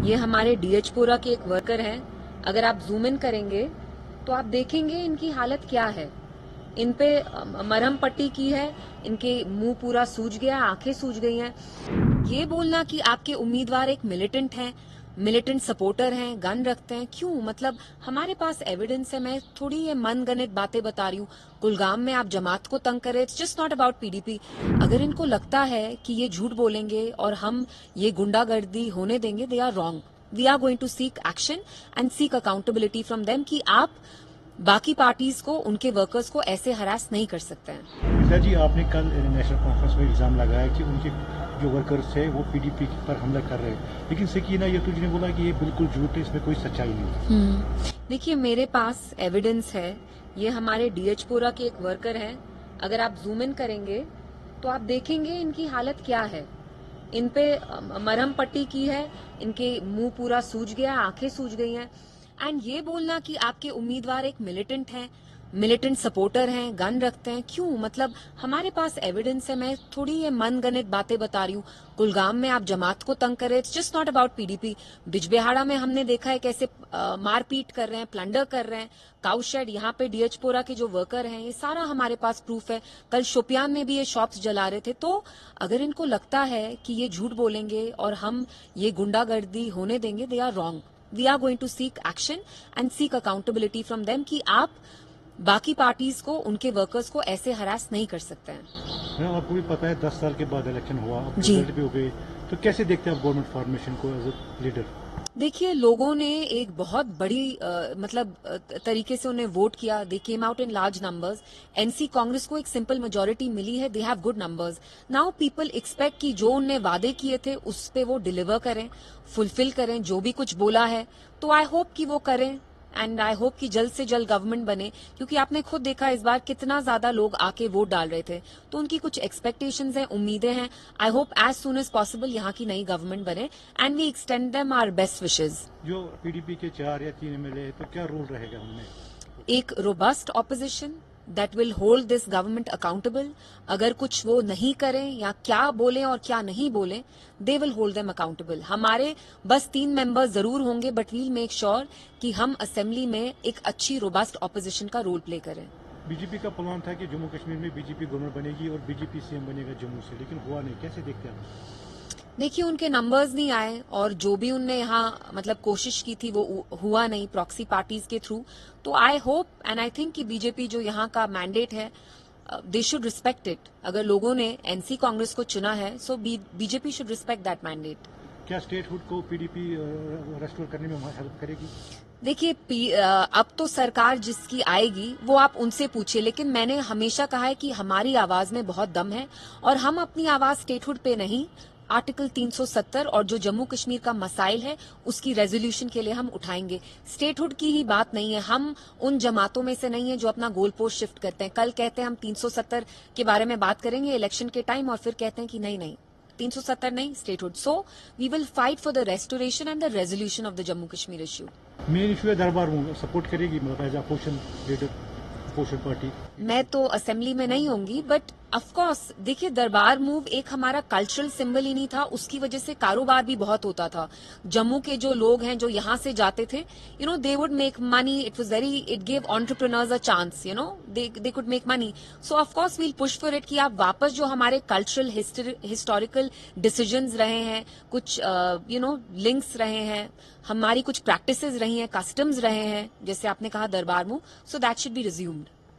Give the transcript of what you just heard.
ये हमारे डीएचपुरा के एक वर्कर हैं। अगर आप जूम इन करेंगे तो आप देखेंगे इनकी हालत क्या है। इन पे मरहम पट्टी की है, इनके मुंह पूरा सूज गया, आंखें सूज गई हैं। ये बोलना कि आपके उम्मीदवार एक मिलिटेंट हैं, मिलिटेंट सपोर्टर हैं, गन रखते हैं, क्यों? मतलब हमारे पास एविडेंस है। मैं थोड़ी ये मनगढ़ंत बातें बता रही हूँ। कुलगाम में आप जमात को तंग करें, it's just not about PDP. अगर इनको लगता है कि ये झूठ बोलेंगे और हम ये गुंडागर्दी होने देंगे, they are wrong. We are going to seek action and seek accountability from them कि आप बाकी पार्टीज को, उनके वर्कर्स को ऐसे हरास नहीं कर सकते हैं। गीता जी, आपने कल नेशनल कॉन्फ्रेंस में इल्जाम लगाया कि उनके जो वर्कर्स थे वो पीडीपी पर हमला कर रहे हैं, लेकिन सकीना यतूरी ने बोला कि ये बिल्कुल झूठ है, इसमें कोई सच्चाई नहीं। देखिए, मेरे पास एविडेंस है। ये हमारे डीएचपुरा के एक वर्कर हैं। अगर आप जूम इन करेंगे तो आप देखेंगे इनकी हालत क्या है। इन पे मरहम पट्टी की है, इनके मुंह पूरा सूज गया, आंखें सूज गई हैं। एंड ये बोलना कि आपके उम्मीदवार एक मिलिटेंट हैं, मिलिटेंट सपोर्टर हैं, गन रखते हैं, क्यों? मतलब हमारे पास एविडेंस है। मैं थोड़ी ये मनगढ़ंत बातें बता रही हूँ। कुलगाम में आप जमात को तंग करें, it's just not about PDP. Bijbehara में हमने देखा है कैसे मारपीट कर रहे हैं, प्लंडर कर रहे हैं। काउशेड, यहाँ पे डीएचपुरा के जो वर्कर हैं, ये सारा हमारे पास प्रूफ है। कल शोपियान में भी ये शॉप्स जला रहे थे। तो अगर इनको लगता है कि ये झूठ बोलेंगे और हम ये गुंडागर्दी होने देंगे, they are wrong. We are going to seek action and seek accountability from them कि आप बाकी पार्टीज को, उनके वर्कर्स को ऐसे हरास नहीं कर सकते हैं। आपको भी पता है 10 साल के बाद इलेक्शन हुआ, रिजल्ट भी हो गए, तो कैसे देखते हैं आप गवर्नमेंट फॉर्मेशन को एज ए लीडर? देखिए, लोगों ने एक बहुत बड़ी तरीके से उन्हें वोट किया। They came out in large numbers. NC Congress को एक सिंपल मेजोरिटी मिली है। They have good numbers. Now people expect कि जो उनने वादे किए थे उस पे वो डिलीवर करें, फुलफिल करें, जो भी कुछ बोला है। तो आई होप कि वो करें एंड आई होप कि जल्द से जल्द गवर्नमेंट बने, क्योंकि आपने खुद देखा इस बार कितना ज्यादा लोग आके वोट डाल रहे थे। तो उनकी कुछ एक्सपेक्टेशंस हैं, उम्मीदें हैं। I hope as soon as possible यहाँ की नई गवर्नमेंट बने and we extend them our best wishes. जो पीडीपी के 4 या 3 एमएलए, तो क्या रोल रहेगा उनमें? एक robust opposition that will hold this government accountable. अगर कुछ वो नहीं करें या क्या बोलें और क्या नहीं बोलें, they will hold them accountable. हमारे बस 3 मेंबर्स जरूर होंगे, बट वील मेक श्योर कि हम असेंबली में एक अच्छी रोबस्ट ऑपोजिशन का रोल प्ले करें। बीजेपी का प्लान था कि जम्मू कश्मीर में बीजेपी गवर्नमेंट बनेगी और बीजेपी सीएम बनेगा जम्मू से, लेकिन हुआ नहीं। कैसे देखते हैं आप? देखिए, उनके नंबर्स नहीं आए और जो भी उनने यहाँ कोशिश की थी वो हुआ नहीं प्रॉक्सी पार्टीज के थ्रू। तो I hope and I think कि बीजेपी जो यहाँ का मैंडेट है, दे शुड रिस्पेक्ट इट। अगर लोगों ने एनसी कांग्रेस को चुना है, so BJP should respect that mandate. क्या स्टेटहुड को पीडीपी रेस्टोर करने में हेल्प करेगी? देखिए, अब तो सरकार जिसकी आएगी वो आप उनसे पूछिए, लेकिन मैंने हमेशा कहा है कि हमारी आवाज में बहुत दम है और हम अपनी आवाज स्टेटहुड पे नहीं, आर्टिकल 370 और जो जम्मू कश्मीर का मसाइल है उसकी रेजोल्यूशन के लिए हम उठाएंगे। स्टेटहुड की ही बात नहीं है। हम उन जमातों में से नहीं है जो अपना गोल पोस्ट शिफ्ट करते हैं। कल कहते हैं हम 370 के बारे में बात करेंगे इलेक्शन के टाइम, और फिर कहते हैं कि नहीं 370 नहीं, statehood. So we will fight for the restoration and the resolution of the Jammu Kashmir issue. Main issue है दरबार मूव, सपोर्ट करेगी मतलब as opposition leader, opposition party? मैं तो असेंबली में नहीं होंगी, बट ऑफ कोर्स देखिए, दरबार मूव एक हमारा कल्चरल सिंबल ही नहीं था, उसकी वजह से कारोबार भी बहुत होता था। जम्मू के जो लोग हैं जो यहाँ से जाते थे, they would make money. It give entrepreneurs a chance, they could make money. So of course we'll push for it कि आप वापस जो हमारे कल्चरल हिस्टोरिकल डिसीजंस रहे हैं, कुछ लिंक्स रहे हैं, हमारी कुछ प्रैक्टिसेस रही हैं, कस्टम्स रहे हैं, जैसे आपने कहा दरबार move, so that should be resumed.